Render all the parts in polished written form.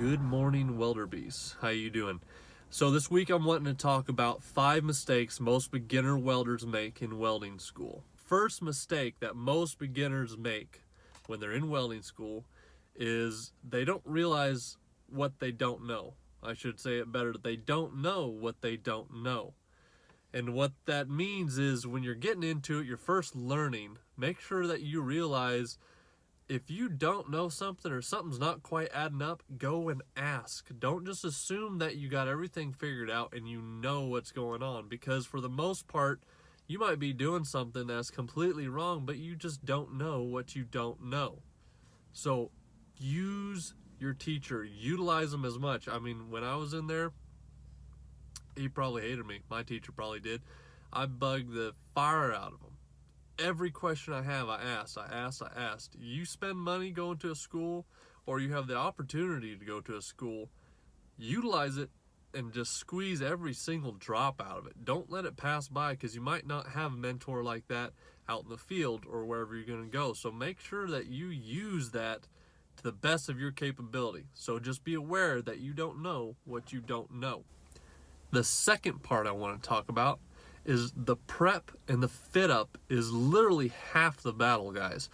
Good morning, Welderbeast. How you doing? So this week I'm wanting to talk about 5 mistakes most beginner welders make in welding school. First mistake that most beginners make when they're in welding school is they don't realize what they don't know. I should say it better, they don't know what they don't know. And what that means is when you're getting into it, you're first learning, make sure that you realize if you don't know something or something's not quite adding up, go and ask. Don't just assume that you got everything figured out and you know what's going on, because for the most part, you might be doing something that's completely wrong, but you just don't know what you don't know. So use your teacher, utilize them as much. I mean, when I was in there, he probably hated me. My teacher probably did. I bugged the fire out of him. Every question I have, I asked. You spend money going to a school, or you have the opportunity to go to a school, utilize it and just squeeze every single drop out of it. Don't let it pass by, because you might not have a mentor like that out in the field or wherever you're going to go. So make sure that you use that to the best of your capability. So just be aware that you don't know what you don't know. The second part I want to talk about is the prep and the fit up is literally half the battle, guys.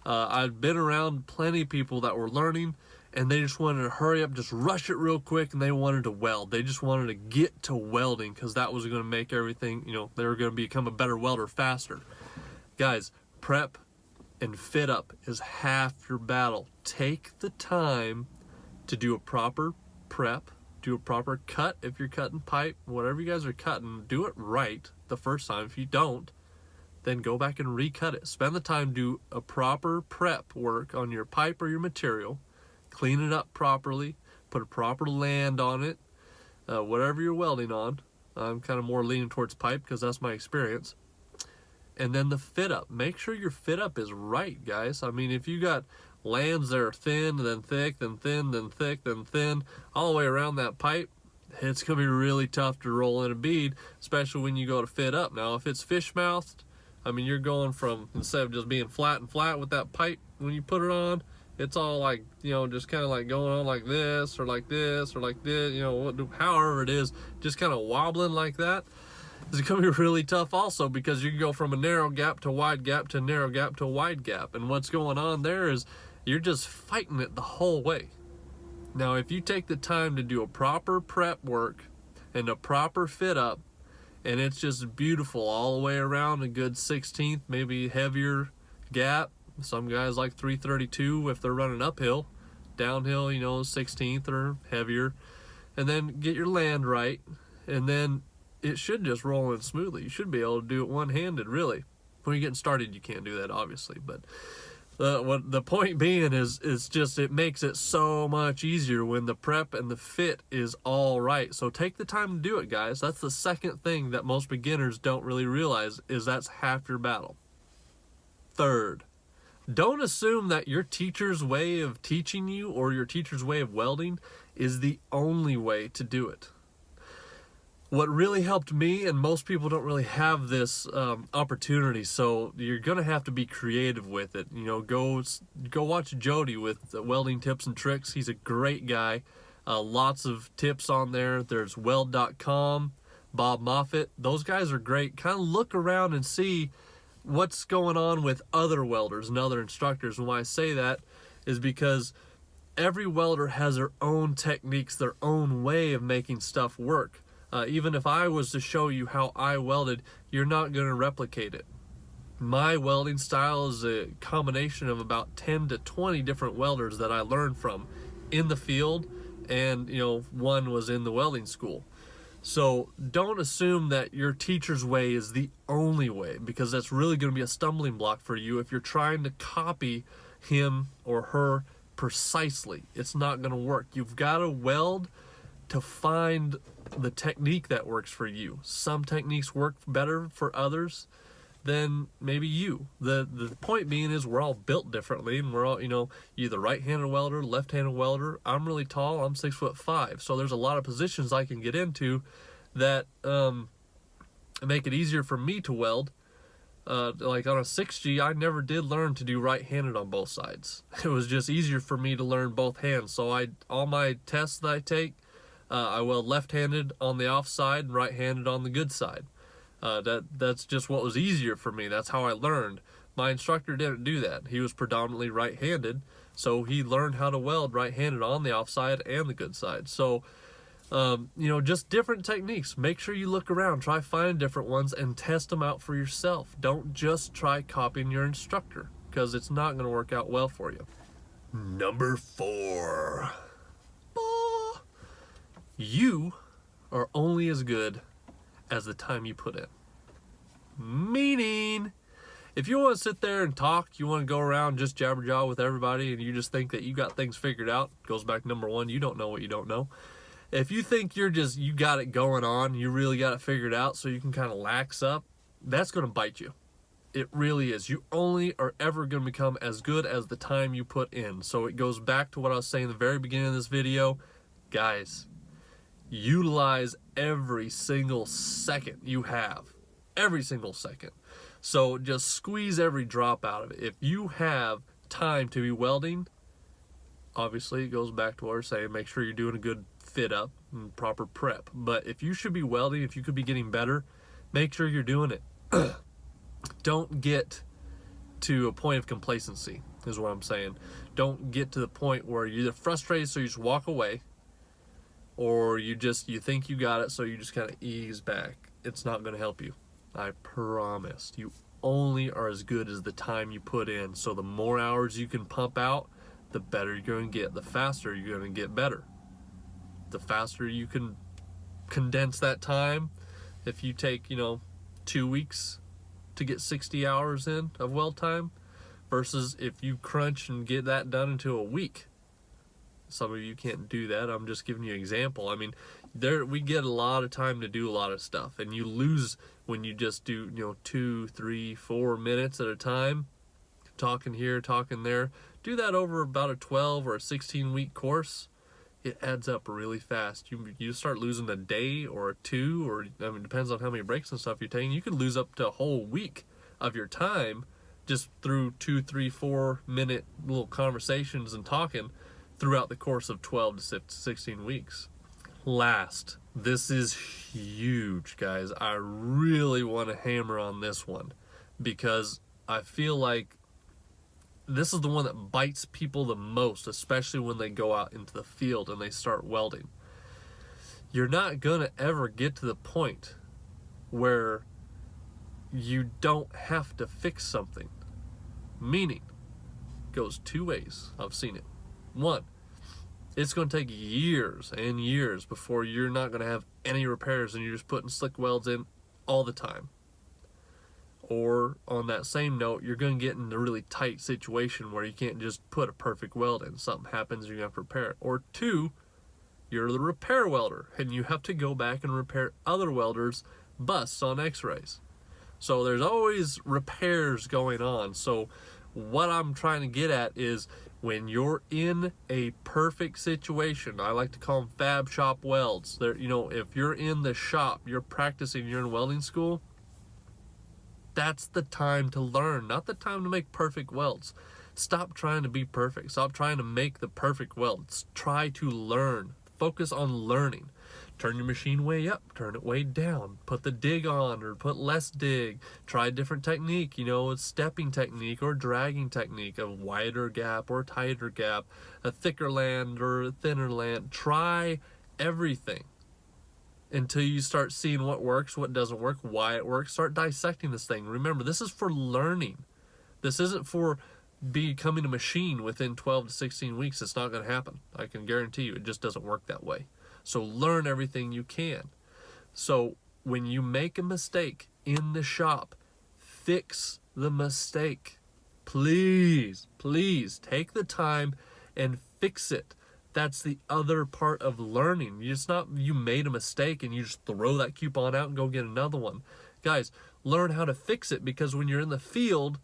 I've been around plenty of people that were learning and they just wanted to hurry up, just rush it real quick, and they wanted to weld. They just wanted to get to welding because that was going to make everything, they were going to become a better welder faster. Guys, prep and fit up is half your battle. Take the time to do a proper prep, do a proper cut. If you're cutting pipe, whatever you guys are cutting, do it right the first time. If you don't, then go back and recut it. Spend the time, do a proper prep work on your pipe or your material, clean it up properly, put a proper land on it, whatever you're welding on. I'm kind of more leaning towards pipe because that's my experience. And then the fit up, make sure your fit up is right, guys. I mean, if you got lands that are thin, then thick, then thin, then thick, then thin, all the way around that pipe, it's going to be really tough to roll in a bead, especially when you go to fit up. Now, if it's fish-mouthed, I mean, you're going from, instead of just being flat and flat with that pipe, when you put it on, it's all like, just kind of like going on like this, or like this, or like this, however it is, just kind of wobbling like that. It's going to be really tough also, because you can go from a narrow gap to wide gap to narrow gap to wide gap. And what's going on there is you're just fighting it the whole way. Now, if you take the time to do a proper prep work and a proper fit up, and it's just beautiful all the way around, a good 16th, maybe heavier gap. Some guys like 332 if they're running uphill. Downhill, 16th or heavier. And then get your land right, and then it should just roll in smoothly. You should be able to do it one-handed, really. When you're getting started, you can't do that, obviously. But what the point being is just it makes it so much easier when the prep and the fit is all right. So take the time to do it, guys. That's the second thing that most beginners don't really realize, is that's half your battle. Third, don't assume that your teacher's way of teaching you or your teacher's way of welding is the only way to do it. What really helped me, and most people don't really have this opportunity, so you're going to have to be creative with it. Go watch Jody with Welding Tips and Tricks. He's a great guy. Lots of tips on there. There's Weld.com, Bob Moffitt. Those guys are great. Kind of look around and see what's going on with other welders and other instructors. And why I say that is because every welder has their own techniques, their own way of making stuff work. Even if I was to show you how I welded, you're not going to replicate it. My welding style is a combination of about 10 to 20 different welders that I learned from in the field, and one was in the welding school. So don't assume that your teacher's way is the only way, because that's really going to be a stumbling block for you if you're trying to copy him or her precisely. It's not going to work. You've got to weld to find the technique that works for you. Some techniques work better for others than maybe you. The point being is we're all built differently, and we're all, you're either right-handed welder, left-handed welder. I'm really tall, I'm 6'5", so there's a lot of positions I can get into that make it easier for me to weld Like on a 6G, I never did learn to do right-handed on both sides. It was just easier for me to learn both hands. So all my tests that I take, I weld left-handed on the off side and right-handed on the good side. That's just what was easier for me. That's how I learned. My instructor didn't do that. He was predominantly right-handed, so he learned how to weld right-handed on the off side and the good side. So just different techniques. Make sure you look around, try finding different ones and test them out for yourself. Don't just try copying your instructor, because it's not going to work out well for you. Number 4. You are only as good as the time you put in. Meaning, if you want to sit there and talk, you want to go around just jabber jaw with everybody and you just think that you got things figured out, goes back to number 1, you don't know what you don't know. If you think you got it going on, you really got it figured out so you can kind of lax up, that's going to bite you. It really is. You only are ever going to become as good as the time you put in. So it goes back to what I was saying in the very beginning of this video. Guys, utilize every single second you have. Every single second. So just squeeze every drop out of it. If you have time to be welding, obviously it goes back to what we're saying. Make sure you're doing a good fit up and proper prep. But if you should be welding, if you could be getting better, make sure you're doing it. Don't get to a point of complacency, is what I'm saying. Don't get to the point where you're either frustrated so you just walk away, or you think you got it so you just kind of ease back. It's not going to help you. I promise. You only are as good as the time you put in. So the more hours you can pump out, the better you're going to get. The faster you're going to get better. The faster you can condense that time. If you take 2 weeks to get 60 hours in of weld time, versus if you crunch and get that done into a week. Some of you can't do that. I'm just giving you an example. I mean, we get a lot of time to do a lot of stuff, and you lose when you just do 2, 3, 4 minutes at a time, talking here, talking there. Do that over about a 12 or a 16-week course. It adds up really fast. You start losing a day or a 2, or it depends on how many breaks and stuff you're taking. You could lose up to a whole week of your time just through 2, 3, 4 minute little conversations and talking throughout the course of 12 to 16 weeks. Last, this is huge, guys. I really want to hammer on this one because I feel like this is the one that bites people the most, especially when they go out into the field and they start welding. You're not going to ever get to the point where you don't have to fix something. Meaning, it goes 2 ways. I've seen it. 1, it's going to take years and years before you're not going to have any repairs and you're just putting slick welds in all the time. Or on that same note, you're going to get in a really tight situation where you can't just put a perfect weld in. Something happens, you're going to have to repair it. Or 2, you're the repair welder and you have to go back and repair other welders' busts on x-rays. So there's always repairs going on. So what I'm trying to get at is when you're in a perfect situation, I like to call them fab shop welds. If you're in the shop, you're practicing, you're in welding school, that's the time to learn, not the time to make perfect welds. Stop trying to be perfect. Stop trying to make the perfect welds. Try to learn. Focus on learning. Turn your machine way up, turn it way down. Put the dig on or put less dig. Try a different technique, a stepping technique or dragging technique, a wider gap or tighter gap, a thicker land or a thinner land. Try everything until you start seeing what works, what doesn't work, why it works. Start dissecting this thing. Remember, this is for learning. This isn't for becoming a machine within 12 to 16 weeks. It's not going to happen. I can guarantee you it just doesn't work that way. So learn everything you can. So when you make a mistake in the shop, fix the mistake. Please, please take the time and fix it. That's the other part of learning. It's not you made a mistake and you just throw that coupon out and go get another one. Guys, learn how to fix it, because when you're in the field,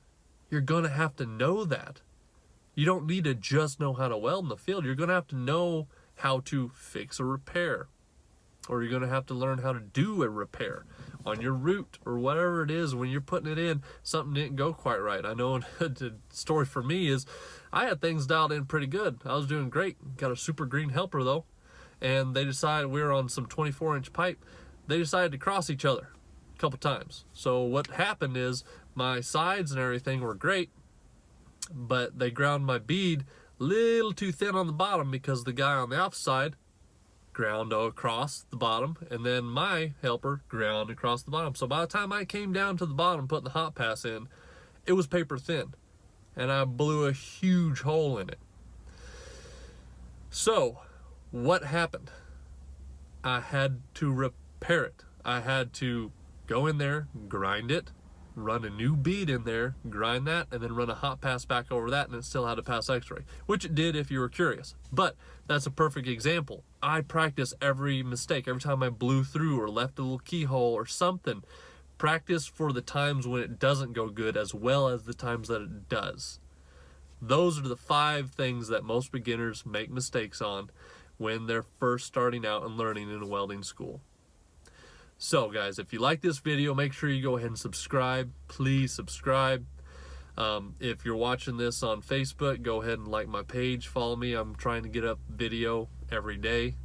you're going to have to know that. You don't need to just know how to weld in the field. You're going to have to know how to fix a repair. or you're going to have to learn how to do a repair on your root or whatever it is. When you're putting it in, something didn't go quite right. I know the story for me is I had things dialed in pretty good. I was doing great. Got a super green helper though, and they decided, we were on some 24-inch pipe, they decided to cross each other a couple times. So what happened is my sides and everything were great, but they ground my bead a little too thin on the bottom because the guy on the outside ground across the bottom, and then my helper ground across the bottom. So by the time I came down to the bottom putting the hot pass in, it was paper thin, and I blew a huge hole in it. So what happened? I had to repair it. I had to go in there, grind it, run a new bead in there, grind that, and then run a hot pass back over that, and it still had to pass x-ray, which it did if you were curious. But that's a perfect example. I practice every mistake. Every time I blew through or left a little keyhole or something, practice for the times when it doesn't go good as well as the times that it does. Those are the 5 things that most beginners make mistakes on when they're first starting out and learning in a welding school. So guys, if you like this video, make sure you go ahead and subscribe. Please subscribe. If you're watching this on Facebook, go ahead and like my page, follow me. I'm trying to get up video every day.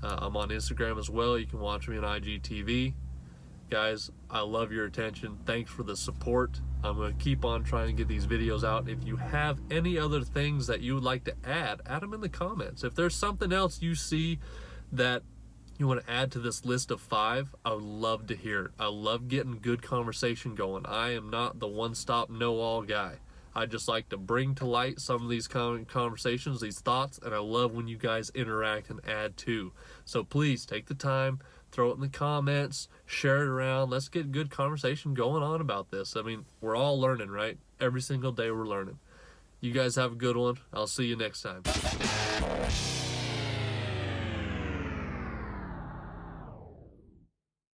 I'm on Instagram as well. You can watch me on IGTV. Guys, I love your attention. Thanks for the support. I'm going to keep on trying to get these videos out. If you have any other things that you would like to add them in the comments. If there's something else you see that you want to add to this list of 5, I would love to hear it. I love getting good conversation going. I am not the one-stop know-all guy. I just like to bring to light some of these conversations, these thoughts, and I love when you guys interact and add too. So please take the time, throw it in the comments, share it around. Let's get good conversation going on about this. I mean, we're all learning, right? Every single day we're learning. You guys have a good one. I'll see you next time.